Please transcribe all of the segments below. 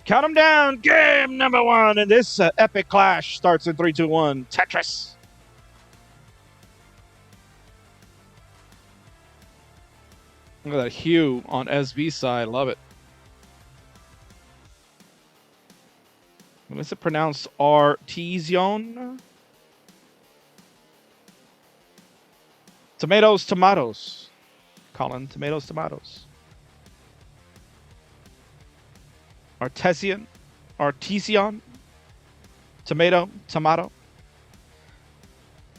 Count them down. Game number one. And this epic clash starts in 3, 2, 1. Tetris. Look at that hue on SV side. Love it. What's it pronounced? Artesian? Tomatoes, tomatoes. Colin, tomatoes, tomatoes. Artesian. Tomato, tomato.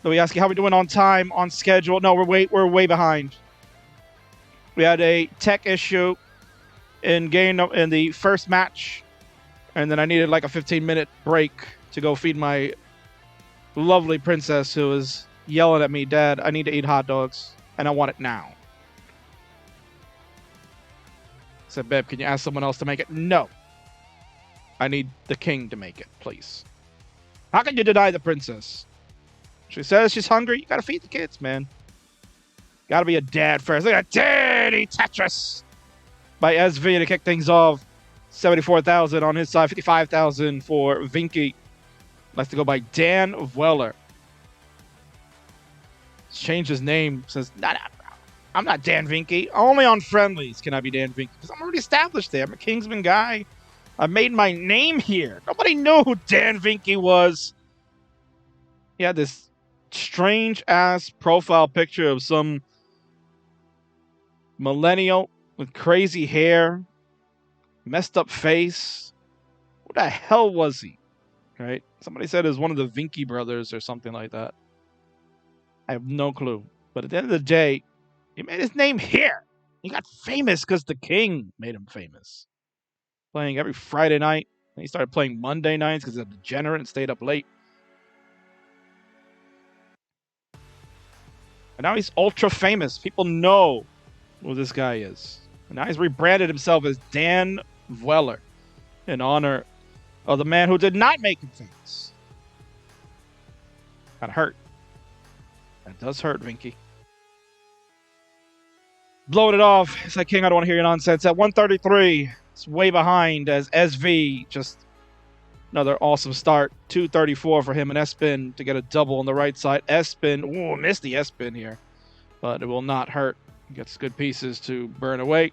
So we ask you how we doing on time, on schedule. No, we're way behind. We had a tech issue in the first match, and then I needed like a 15-minute break to go feed my lovely princess who was yelling at me, Dad, I need to eat hot dogs, and I want it now. I said, babe, can you ask someone else to make it? No. I need the king to make it, please. How can you deny the princess? She says she's hungry. You gotta feed the kids, man. Gotta be a dad first. Look at Daddy Tetris by SV to kick things off. 74,000 on his side, 55,000 for Vinky. Likes to go by Dan Weller. He's changed his name. Says, nah, I'm not Dan Vinky. Only on friendlies can I be Dan Vinky. Because I'm already established there. I'm a Kingsman guy. I made my name here. Nobody knew who Dan Vinky was. He had this strange-ass profile picture of some millennial with crazy hair, messed up face. What the hell was he? Right? Somebody said it was one of the Vinky brothers or something like that. I have no clue. But at the end of the day, he made his name here. He got famous because the king made him famous. Playing every Friday night. Then he started playing Monday nights because he's a degenerate and stayed up late. And now he's ultra famous. People know who this guy is. And now he's rebranded himself as Dan Weller in honor of the man who did not make him famous. That hurt. That does hurt, Vinky. Blowing it off. It's like, King, I don't want to hear your nonsense. At 133, it's way behind as SV just another awesome start. 234 for him and S-Spin to get a double on the right side. S-Spin, ooh, missed the S-Spin here. But it will not hurt. Gets good pieces to burn away.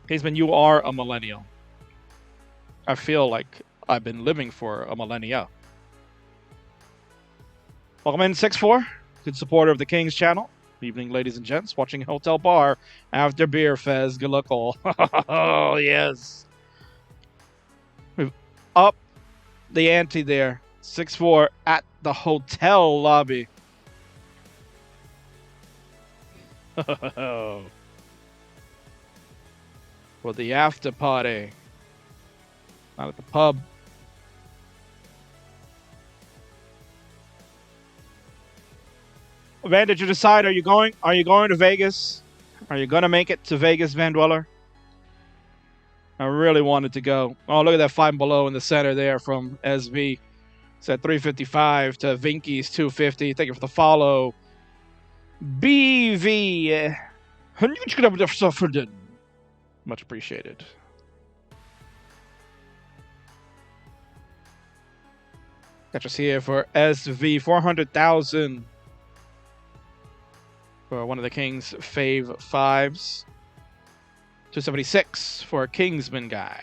Kingsman, you are a millennial. I feel like I've been living for a millennia. Welcome in, 6-4. Good supporter of the King's channel. Good evening, ladies and gents. Watching Hotel Bar after beer fez. Good luck all. Oh, yes. We've upped the ante there. 6-4 at the hotel lobby. For the after party. Not at the pub. Van, did you decide? Are you going to Vegas? Are you going to make it to Vegas, Van Dweller? I really wanted to go. Oh, look at that 5 below in the center there from SV. It's at 355 to Vinky's 250. Thank you for the follow. BV. Much appreciated. Got us here for SV. 400,000 for one of the King's fave fives. 276 for a Kingsman guy.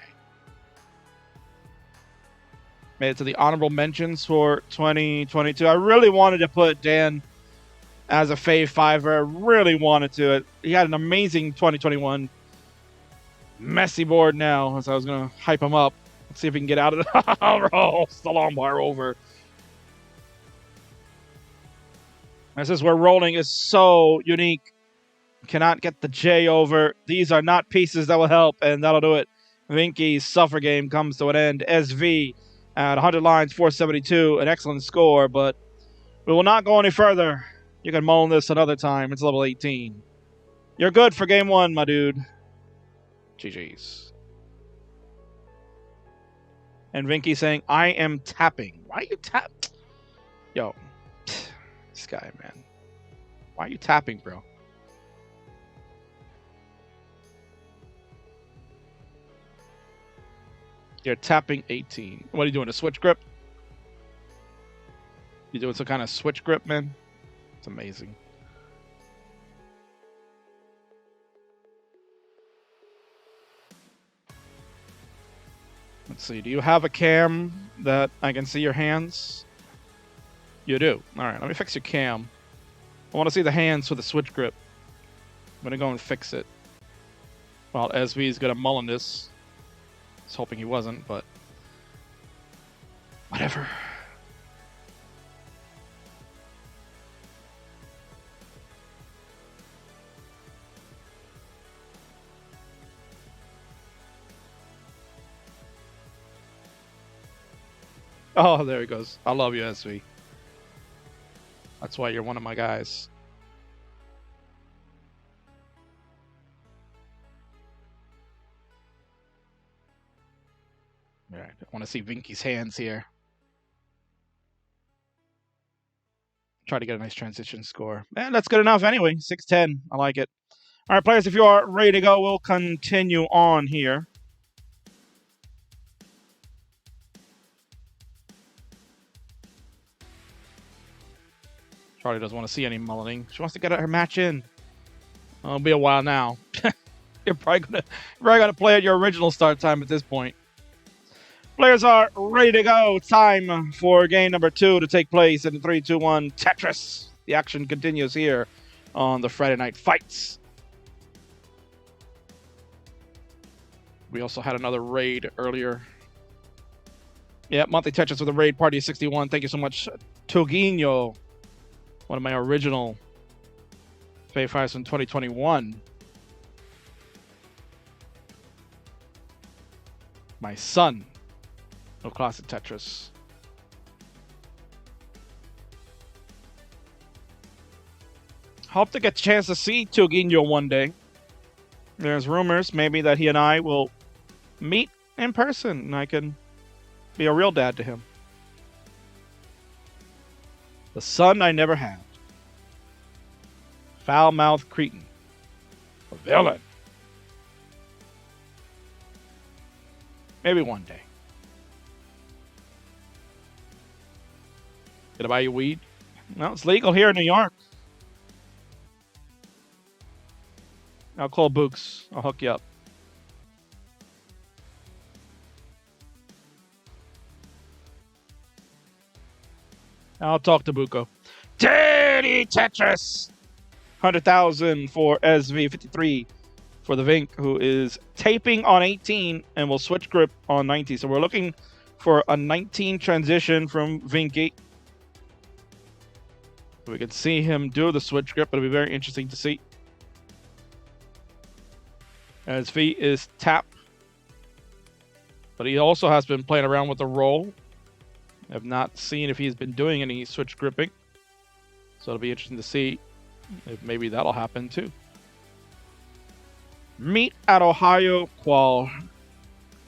Made it to the honorable mentions for 2022. I really wanted to put Dan as a fave fiver. I really wanted to. He had an amazing 2021. Messy board now, so I was going to hype him up. Let's see if we can get out of the roll. The long bar over. This is where rolling is so unique. Cannot get the J over. These are not pieces that will help, and that'll do it. Vinky's suffer game comes to an end. SV at 100 lines, 472. An excellent score, but we will not go any further. You can moan this another time. It's level 18. You're good for game 1, my dude. GG's. And Vinky saying, I am tapping. Why are you tap? Yo. This guy, man. Why are you tapping, bro? You're tapping 18. What are you doing? A switch grip? You doing some kind of switch grip, man? It's amazing. Let's see. Do you have a cam that I can see your hands? You do. All right. Let me fix your cam. I want to see the hands for the switch grip. I'm going to go and fix it. While SV is going to mullen this. I was hoping he wasn't, but whatever. Oh, there he goes. I love you, SV. That's why you're one of my guys. All right, I want to see Vinky's hands here. Try to get a nice transition score. And that's good enough anyway. 6-10. I like it. All right, players, if you are ready to go, we'll continue on here. Charlie doesn't want to see any mulleting. She wants to get her match in. It'll be a while now. You're probably gonna play at your original start time at this point. Players are ready to go. Time for game number 2 to take place in 3, 2, 1 Tetris. The action continues here on the Friday Night Fights. We also had another raid earlier. Yeah, monthly Tetris with a raid party 61. Thank you so much, Toguinho. One of my original Fave Fives from 2021. My son of Classic Tetris. Hope to get a chance to see Toguinho one day. There's rumors maybe that he and I will meet in person and I can be a real dad to him. The son I never had. Foul-mouthed cretin. A villain. Maybe one day. Gonna buy you weed? No, it's legal here in New York. I'll call Books. I'll hook you up. I'll talk to Buko. Dirty Tetris! 100,000 for SV53 for the Vink, who is taping on 18 and will switch grip on 19. So we're looking for a 19 transition from Vinky. We can see him do the switch grip. It'll be very interesting to see. As V is tap. But he also has been playing around with the roll. I've not seen if he's been doing any switch gripping. So it'll be interesting to see if maybe that'll happen too. Meet at Ohio Qual.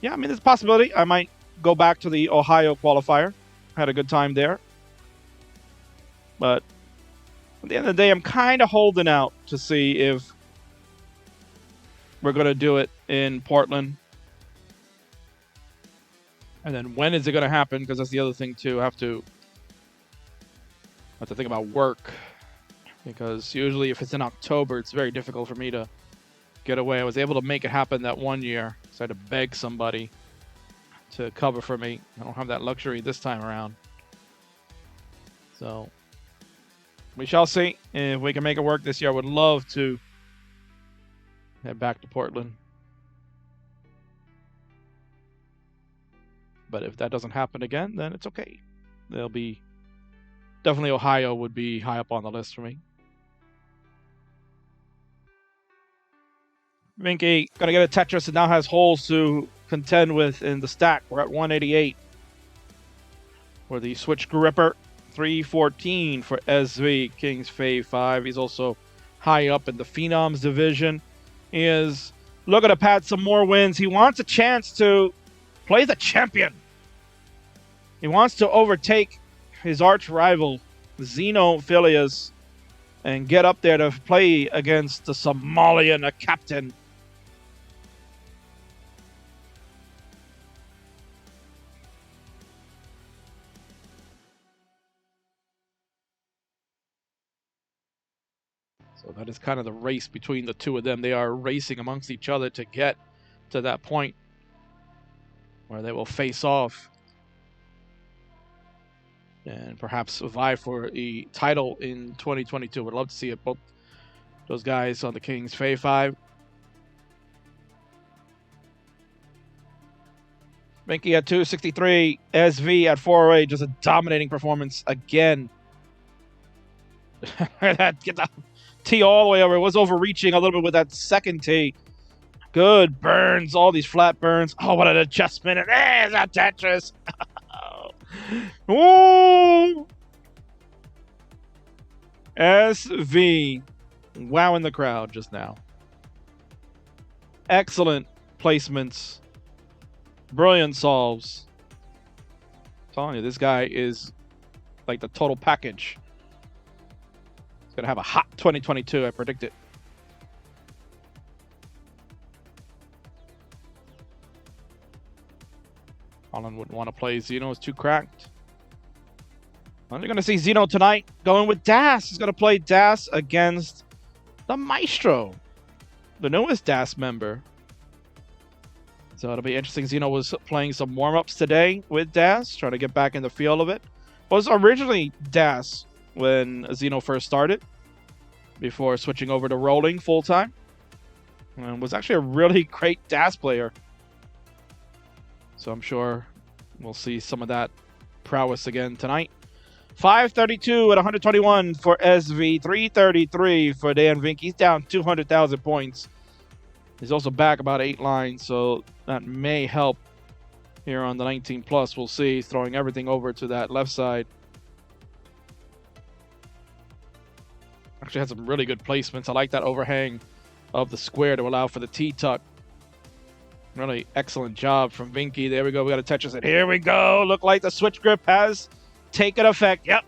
Yeah, I mean, there's a possibility. I might go back to the Ohio qualifier. Had a good time there. But at the end of the day, I'm kind of holding out to see if we're going to do it in Portland. And then when is it going to happen? Because that's the other thing too. I have to think about work. Because usually if it's in October, it's very difficult for me to get away. I was able to make it happen that one year. So I had to beg somebody to cover for me. I don't have that luxury this time around. So we shall see if we can make it work this year. I would love to head back to Portland. But if that doesn't happen again, then it's okay. There'll be definitely Ohio would be high up on the list for me. Vinky gonna get a Tetris and now has holes to contend with in the stack. We're at 188 for the switch gripper. 314 for SV King's Fave 5. He's also high up in the Phenoms division. He is looking to pad some more wins. He wants a chance to play the champion. He wants to overtake his arch rival, Xenophilius, and get up there to play against the Somalian captain. So that is kind of the race between the two of them. They are racing amongst each other to get to that point where they will face off and perhaps vie for a title in 2022. Would love to see it. Both those guys on the Kings. Fave 5. Vinky at 263. SV at 408. Just a dominating performance again. That get the tee all the way over. It was overreaching a little bit with that second tee. Good burns. All these flat burns. Oh, what an adjustment. And there's that Tetris. Ooh. SV wowing the crowd just now. Excellent placements. Brilliant solves. I'm telling you, this guy is like the total package. He's going to have a hot 2022, I predict it. Holland wouldn't want to play Zeno. It's too cracked. Well, you're going to see Zeno tonight going with Das. He's going to play Das against the Maestro, the newest Das member. So it'll be interesting. Zeno was playing some warm-ups today with Das, trying to get back in the feel of it. Was originally Das when Zeno first started, before switching over to rolling full-time. And was actually a really great Das player. So I'm sure we'll see some of that prowess again tonight. 532 at 121 for SV. 333 for Dan Vink. He's down 200,000 points. He's also back about 8 lines, so that may help here on the 19 plus. We'll see. He's throwing everything over to that left side. Actually had some really good placements. I like that overhang of the square to allow for the T-tuck. Really excellent job from Vinky. There we go. We got to Tetris it. Here we go. Look like the switch grip has taken effect. Yep.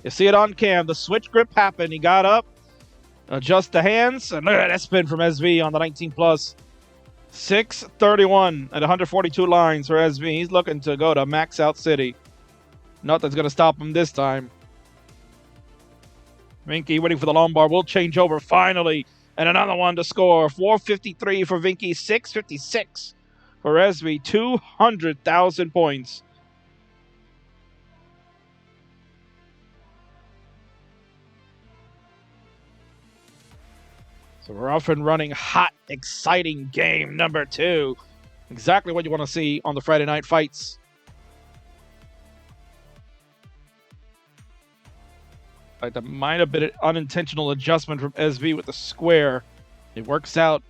You see it on cam. The switch grip happened. He got up, adjust the hands, and look at that spin from SV on the 19 plus. 631 at 142 lines for SV. He's looking to go to max out city. Nothing's going to stop him this time. Vinky waiting for the long bar. Will change over finally. And another one to score. 453 for Vinky. 656 for SV. 200,000 points. So we're off and running. Hot, exciting game number 2. Exactly what you want to see on the Friday night fights. Like that might have been an unintentional adjustment from SV with the square. It works out.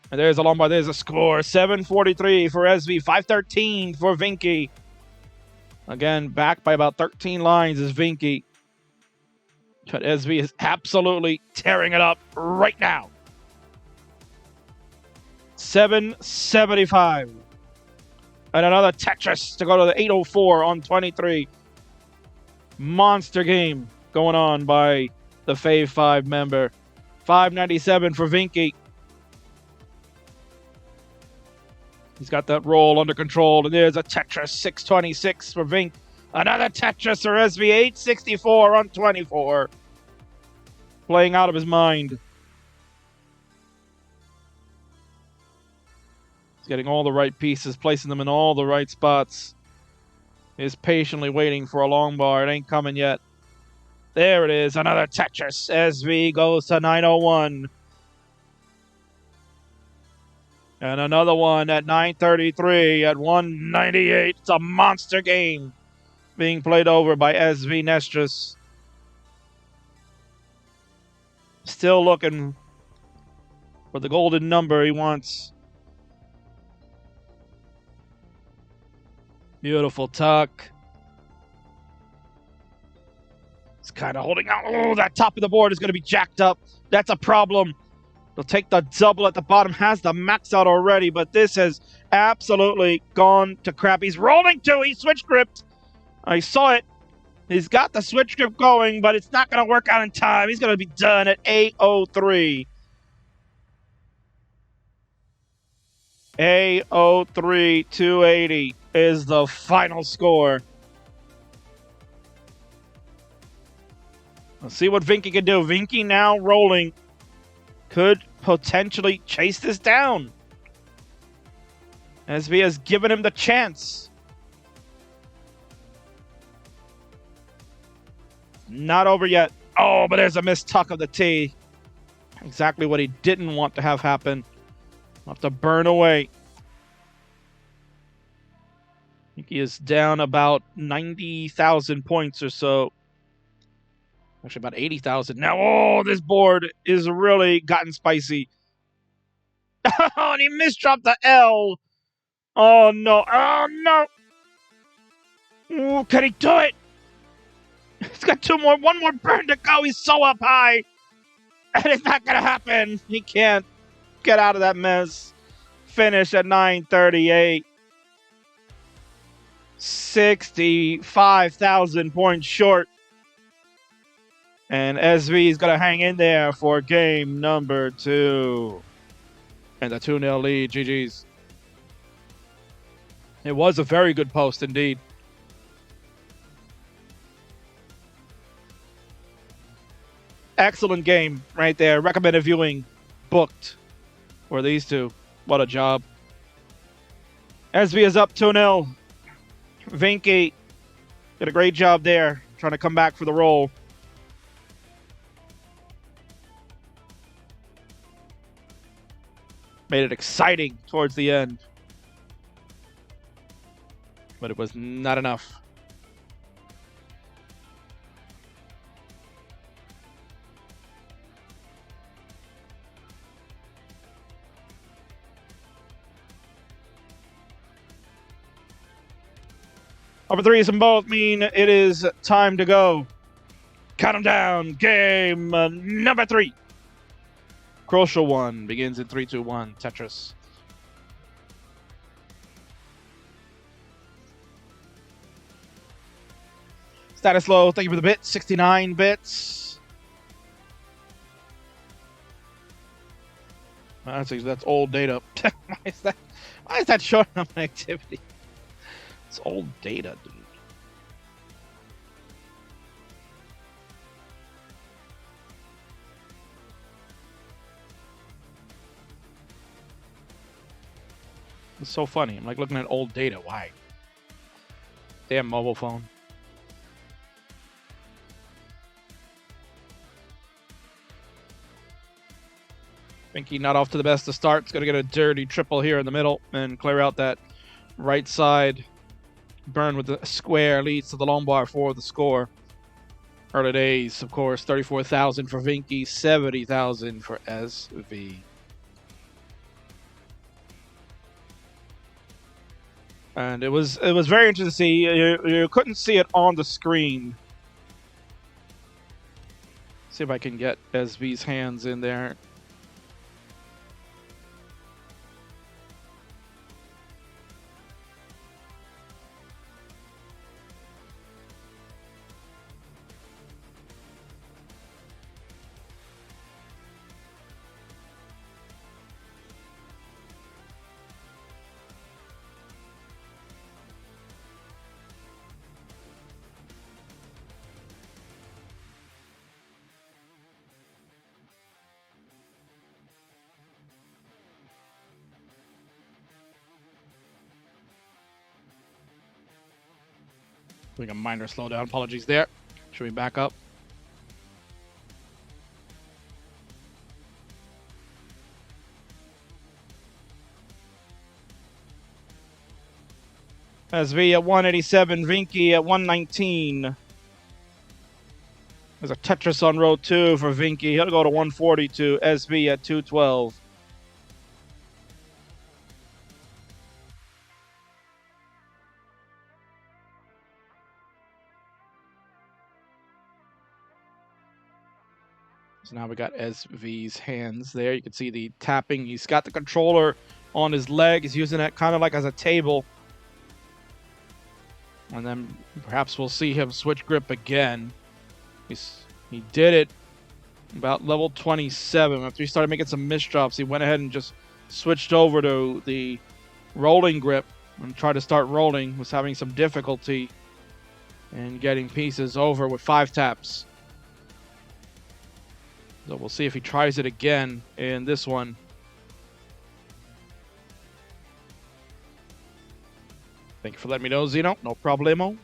And there's a long bar. There's a score. 743 for SV. 513 for Vinky. Again, back by about 13 lines is Vinky. But SV is absolutely tearing it up right now. 775. And another Tetris to go to the 804 on 23. Monster game going on by the Fave 5 member. 597 for Vinky. He's got that roll under control. And there's a Tetris. 626 for Vink. Another Tetris for SV. 864 on 24. Playing out of his mind. He's getting all the right pieces, placing them in all the right spots. Is patiently waiting for a long bar. It ain't coming yet. There it is. Another Tetris. SV goes to 901. And another one at 933 at 198. It's a monster game being played over by SV Nestris. Still looking for the golden number he wants. Beautiful tuck. It's kind of holding out. Oh, that top of the board is going to be jacked up. That's a problem. They'll take the double at the bottom. Has the max out already, but this has absolutely gone to crap. He's rolling too. He switch gripped. I saw it. He's got the switch grip going, but it's not going to work out in time. He's going to be done at 803. 803, 280 is the final score. Let's see what Vinky can do. Vinky now rolling. Could potentially chase this down. SV has given him the chance. Not over yet. Oh, but there's a missed tuck of the T. Exactly what he didn't want to have happen. Have to burn away. I think he is down about 90,000 points or so. Actually, about 80,000 now. Oh, this board is really gotten spicy. Oh, and he misdropped the L. Oh, no. Oh, no. Ooh, can he do it? He's got one more burn to go. He's so up high. And it's not going to happen. He can't get out of that mess. Finish at 938. 65,000 points short. And SV is going to hang in there for game number 2. And the 2-0 lead. GG's. It was a very good post indeed. Excellent game right there. Recommended viewing. Booked for these two. What a job. SV is up 2-0. Vinky did a great job there. Trying to come back for the roll. Made it exciting towards the end. But it was not enough. Over threes and both mean it is time to go. Count them down. Game number 3. Crucial one begins in 3, 2, 1. Tetris. Status low. Thank you for the bit. 69 bits. That's old data. Why is that showing up an activity? It's old data, dude. It's so funny. I'm like looking at old data. Why? Damn mobile phone. Vinky not off to the best of start. It's going to get a dirty triple here in the middle and clear out that right side. Burn with the square leads to the long bar for the score. Early days, of course. 34,000 for Vinky, 70,000 for SV. And it was very interesting to see. You couldn't see it on the screen. See if I can get SV's hands in there. Doing a minor slowdown. Apologies there. Should we back up? SV at 187. Vinky at 119. There's a Tetris on row 2 for Vinky. He'll go to 142. SV at 212. So now we got SV's hands there. You can see the tapping. He's got the controller on his leg. He's using it kind of like as a table. And then perhaps we'll see him switch grip again. He did it about level 27. After he started making some misdrops, he went ahead and just switched over to the rolling grip and tried to start rolling. Was having some difficulty in getting pieces over with 5 taps. So we'll see if he tries it again in this one. Thank you for letting me know, Zeno. No problemo.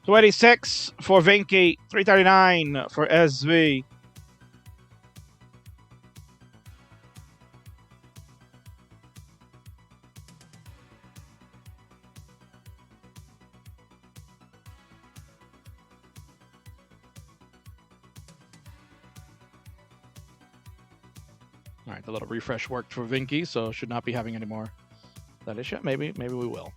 $286 for Vinky, $339 for SV. All right, the little refresh worked for Vinky, so should not be having any more that issue. Maybe we will.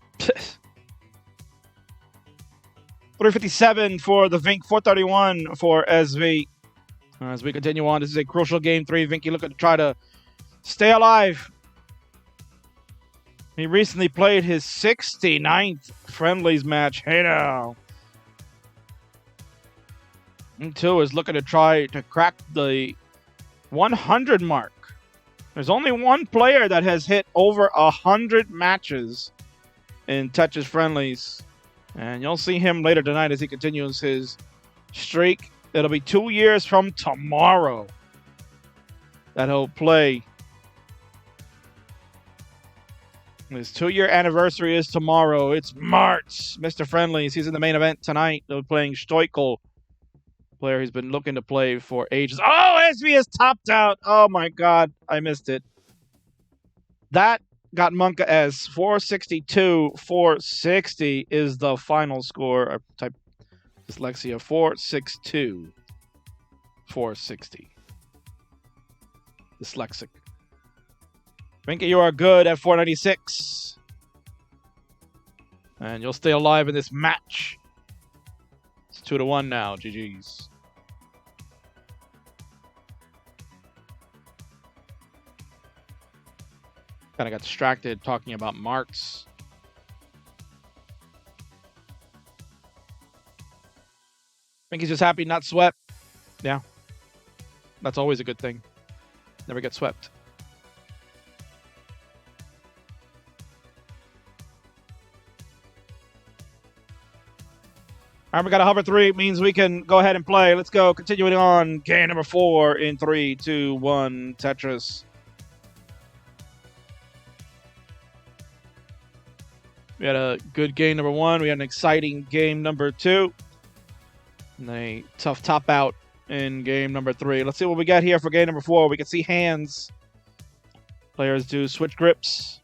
357 for the Vink, 431 for SV. As we continue on, this is a crucial game 3. Vinky looking to try to stay alive. He recently played his 69th Friendlies match. Hey now. And 2 is looking to try to crack the 100 mark. There's only one player that has hit over 100 matches in Touches Friendlies. And you'll see him later tonight as he continues his streak. It'll be 2 years from tomorrow that he'll play. His 2-year anniversary is tomorrow. It's March. Mr. Friendlies, he's in the main event tonight. They're playing Stoichel, player he's been looking to play for ages. Oh, SV is topped out. Oh my God, I missed it. That got Monka as 462. 460 is the final score. I type dyslexia. 462. 460. Dyslexic. Vinky, you are good at 496. And you'll stay alive in this match. It's 2-1 now. GG's. Kind of got distracted talking about marks. Vinky's just happy, not swept. Yeah. That's always a good thing. Never get swept. All right, we got a hover 3. It means we can go ahead and play. Let's go. Continuing on. Game number 4 in 3, 2, 1. Tetris. We had a good game number 1. We had an exciting game number 2. And a tough top out in game number 3. Let's see what we got here for game number 4. We can see hands. Players do switch grips.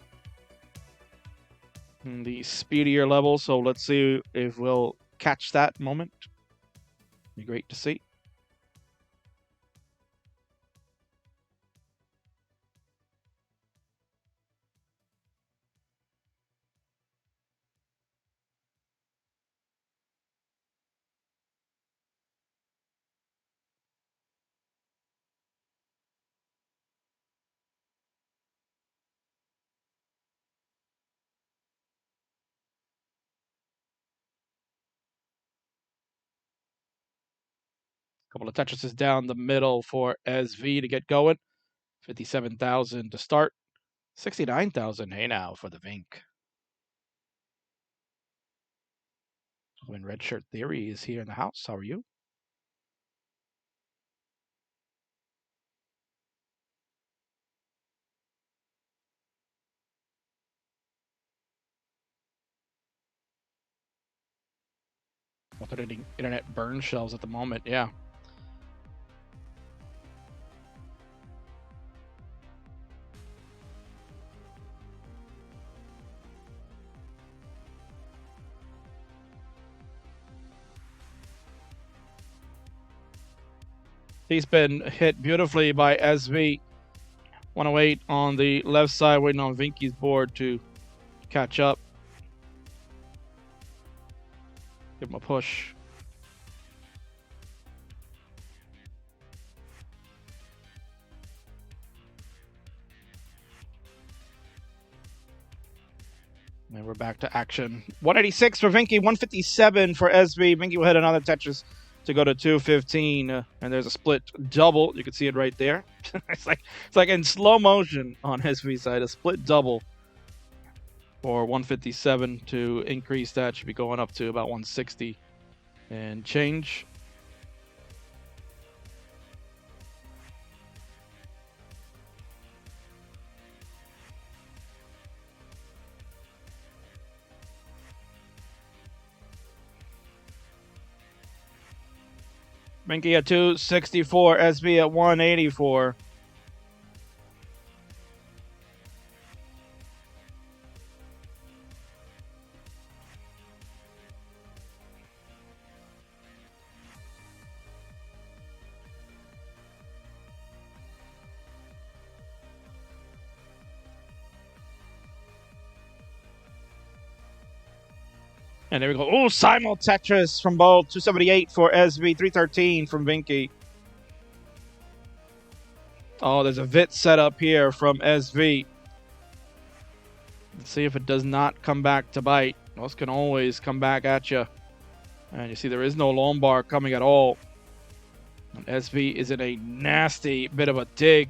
In the speedier level. So let's see if we'll catch that moment. Be great to see. Couple of Tetrises down the middle for SV to get going. 57,000 to start. 69,000. Hey now for the Vink. When Red Shirt Theory is here in the house. How are you? Alternating internet burn shelves at the moment. Yeah. He's been hit beautifully by SV. 108 on the left side, waiting on Vinky's board to catch up. Give him a push. And we're back to action. 186 for Vinky, 157 for SB. Vinky will hit another Tetris to go to 215. And there's a split double. You can see it right there. it's like in slow motion on SV side, a split double for 157 to increase that. Should be going up to about 160 and change. Vinky at 264, SB at 184. And there we go. Oh, simul Tetris from both. 278 for SB, 313 from Vinky. Oh, there's a VIT set up here from SV. Let's see if it does not come back to bite. Those can always come back at you. And you see there is no Lombard coming at all. And SV is in a nasty bit of a dig.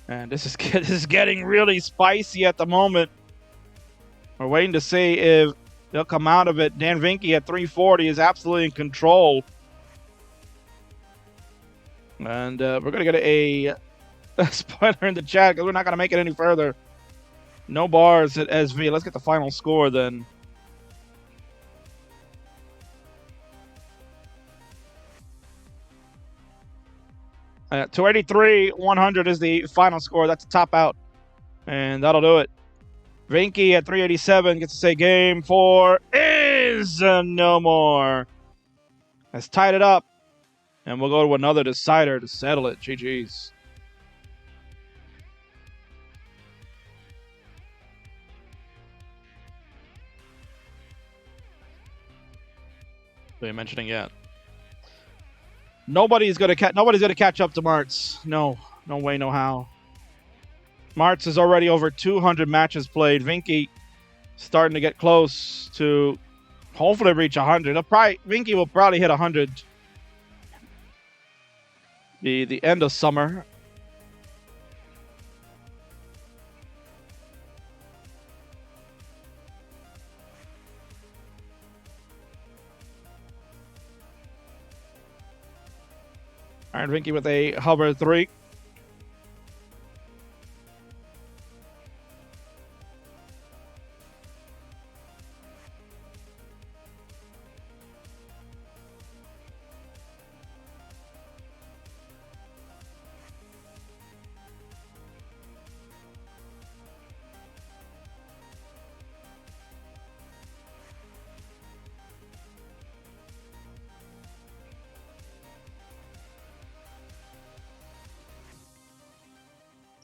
And this is getting really spicy at the moment. We're waiting to see if they'll come out of it. Dan Vinky at 340 is absolutely in control. And we're going to get a spoiler in the chat because we're not going to make it any further. No bars at SV. Let's get the final score then. At 283, 100 is the final score. That's a top out. And that'll do it. Vinky at 387 gets to say game 4 is no more. Has tied it up. And we'll go to another decider to settle it. GG's. What are you mentioning yet? Nobody's gonna catch up to Martz. No way, no how. Martz is already over 200 matches played. Vinky starting to get close to hopefully reach 100. Vinky will probably hit 100 the end of summer. Iron Vinky with a hover 3.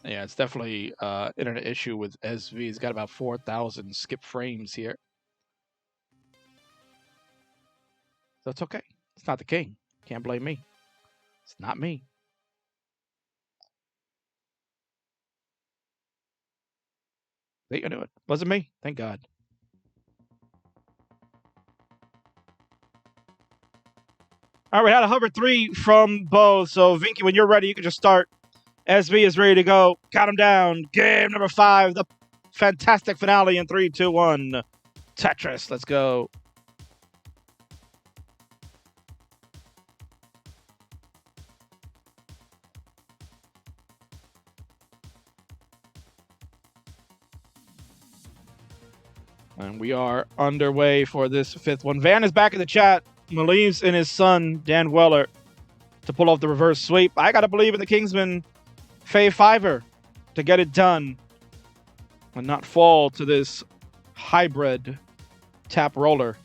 Yeah, it's definitely internet issue with SV. He's got about 4,000 skip frames here. So it's okay. It's not the king. Can't blame me. It's not me. See, I knew it. Wasn't me. Thank God. All right, we had a hover 3 from both. So, Vinky, when you're ready, you can just start. SV is ready to go. Count him down. Game number 5, the fantastic finale in 3, 2, 1. Tetris, let's go. And we are underway for this 5th one. Van is back in the chat. Believes in his son, Dan Weller, to pull off the reverse sweep. I got to believe in the Kingsman Fave Fiver to get it done and not fall to this hybrid tap roller.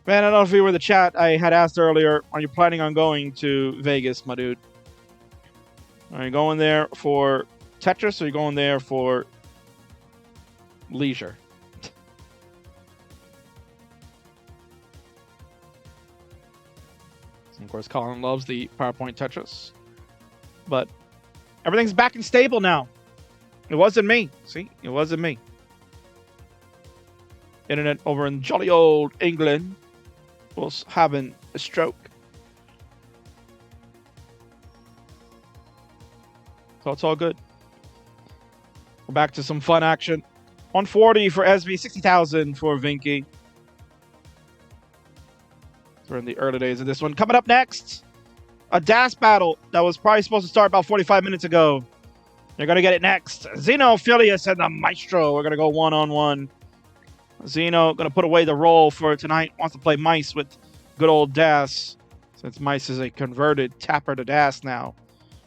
Man, I don't know if you were in the chat. I had asked earlier, are you planning on going to Vegas, my dude? Are you going there for Tetris or are you going there for leisure? And of course, Colin loves the PowerPoint Tetris. But everything's back and stable now. It wasn't me. See? It wasn't me. internet over in jolly old England was having a stroke. So it's all good. We're back to some fun action. 140 for SB, 60,000 for Vinky. We're in the early days of this one. Coming up next, a DAS battle that was probably supposed to start about 45 minutes ago. You're going to get it next. Zeno, Phileas, and the Maestro. We're going to go one-on-one. Zeno going to put away the role for tonight. Wants to play Mice with good old DAS, since Mice is a converted tapper to DAS now.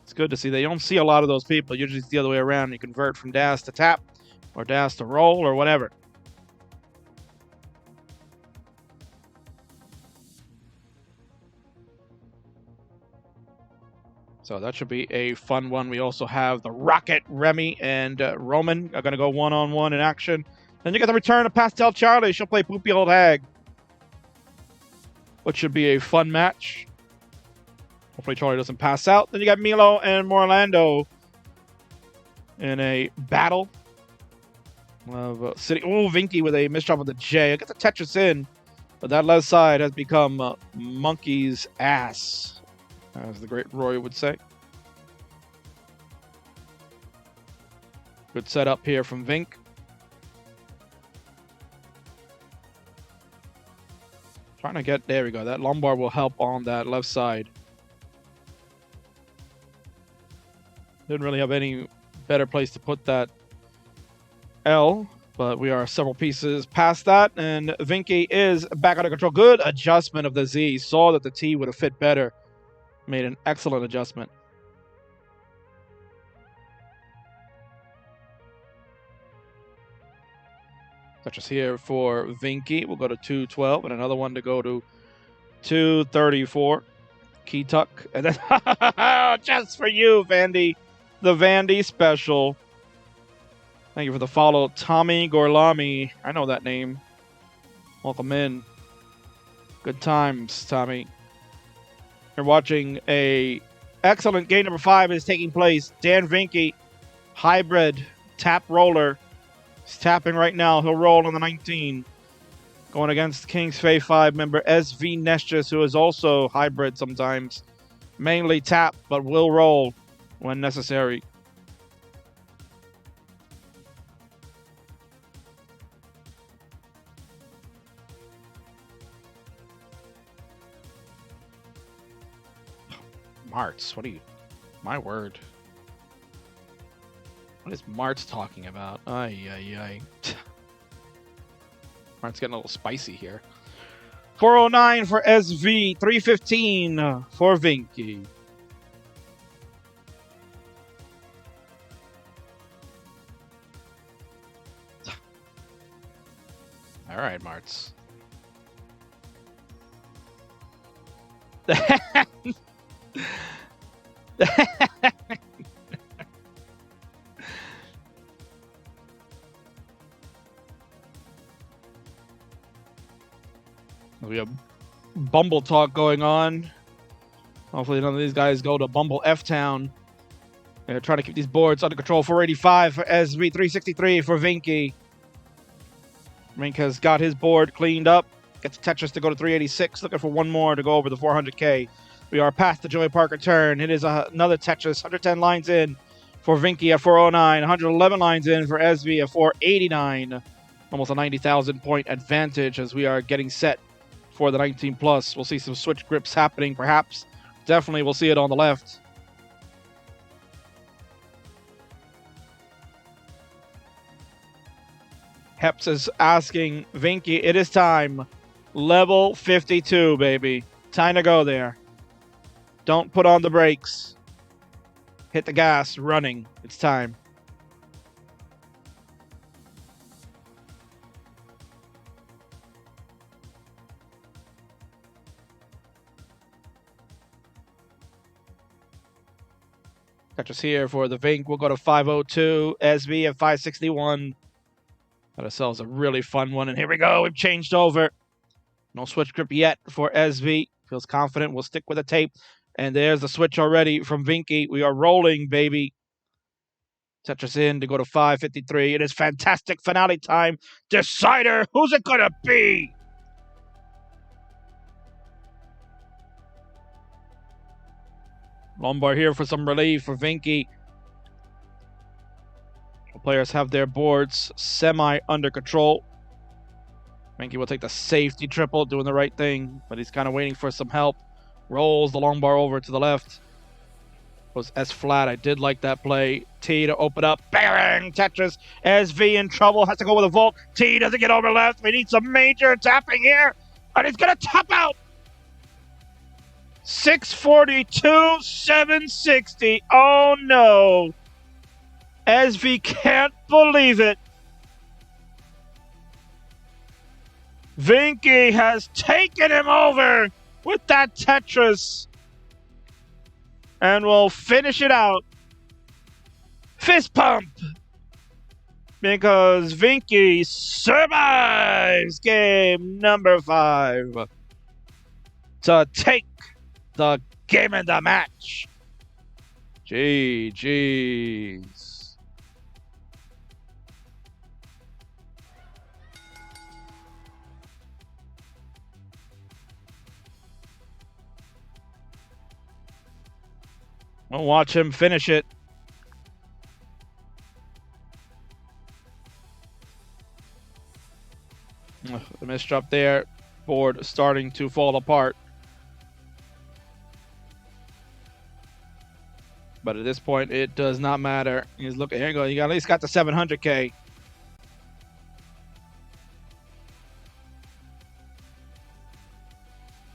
It's good to see. They don't see a lot of those people. Usually it's the other way around. You convert from DAS to tap, or DAS to roll, or whatever. So that should be a fun one. We also have the Rocket, Remy, and Roman are going to go one-on-one in action. Then you get the return of Pastel Charlie. She'll play Poopy Old Hag, which should be a fun match. Hopefully Charlie doesn't pass out. Then you got Milo and Morlando in a battle of City. Oh, Vinky with a misdrop of the J. I get the Tetris in, but that left side has become monkey's ass, as the great Roy would say. Good setup here from Vink. Trying to get, there we go. That lumbar will help on that left side. Didn't really have any better place to put that L, but we are several pieces past that, and Vinky is back under control. Good adjustment of the Z. Saw that the T would have fit better. Made an excellent adjustment. Touches here for Vinky. We'll go to 212, and another one to go to 234. Key tuck, and then just for you, Vandy. The Vandy special. Thank you for the follow, Tommy Gorlami. I know that name. Welcome in. Good times, Tommy. You're watching a excellent game number 5 is taking place. Dan Vinky, hybrid tap roller. He's tapping right now. He'll roll on the 19. Going against King's Fae 5 member SV Nestris, who is also hybrid sometimes. Mainly tap, but will roll when necessary. Martz, what are you? My word. What is Martz talking about? Ay, ay, ay. Martz getting a little spicy here. 409 for SV, 315 for Vinky. All right, Martz. We have Bumble talk going on. Hopefully none of these guys go to Bumble F-Town. They're trying to keep these boards under control. 485 for SV, 363 for Vinky. Vink has got his board cleaned up. Gets Tetris to go to 386. Looking for one more to go over the 400K. We are past the Joey Parker turn. It is another Tetris. 110 lines in for Vinky at 409. 111 lines in for SV at 489. Almost a 90,000 point advantage as we are getting set for the 19 plus. We'll see some switch grips happening perhaps. Definitely we'll see it on the left. Heps is asking Vinky, it is time. Level 52, baby. Time to go there. Don't put on the brakes. Hit the gas, running. It's time. Catch us here for the Vink. We'll go to 502. SB at 561. Got ourselves a really fun one. And here we go. We've changed over. No switch grip yet for SV. Feels confident. We'll stick with the tape. And there's the switch already from Vinky. We are rolling, baby. Tetris in to go to 5:53. It is fantastic finale time. Decider. Who's it gonna be? Lombard here for some relief for Vinky. The players have their boards semi under control. Vinky will take the safety triple, doing the right thing, but he's kind of waiting for some help. Rolls the long bar over to the left. Was S flat. I did like that play. T to open up. Bang! Tetris. SV in trouble. Has to go with a vault. T doesn't get over left. We need some major tapping here. And he's going to tap out. 642, 760. Oh no. SV can't believe it. Vinky has taken him over with that Tetris. And we'll finish it out. Fist pump. Because Vinky survives game number 5 to take the game and the match. GG's. We'll watch him finish it. The misdrop there. Board starting to fall apart. But at this point, it does not matter. He's looking. Here you go. You at least got the 700K.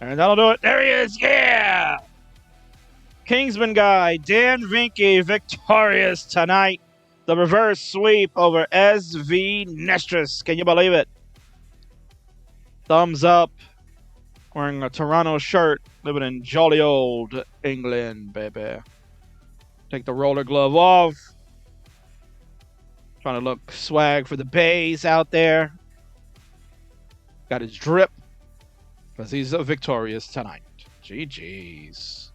And that'll do it. There he is. Yeah! Kingsman guy, Dan Vinky, victorious tonight. The reverse sweep over SV Nestris. Can you believe it? Thumbs up. Wearing a Toronto shirt. Living in jolly old England, baby. Take the roller glove off. Trying to look swag for the bays out there. Got his drip. Because he's victorious tonight. GG's.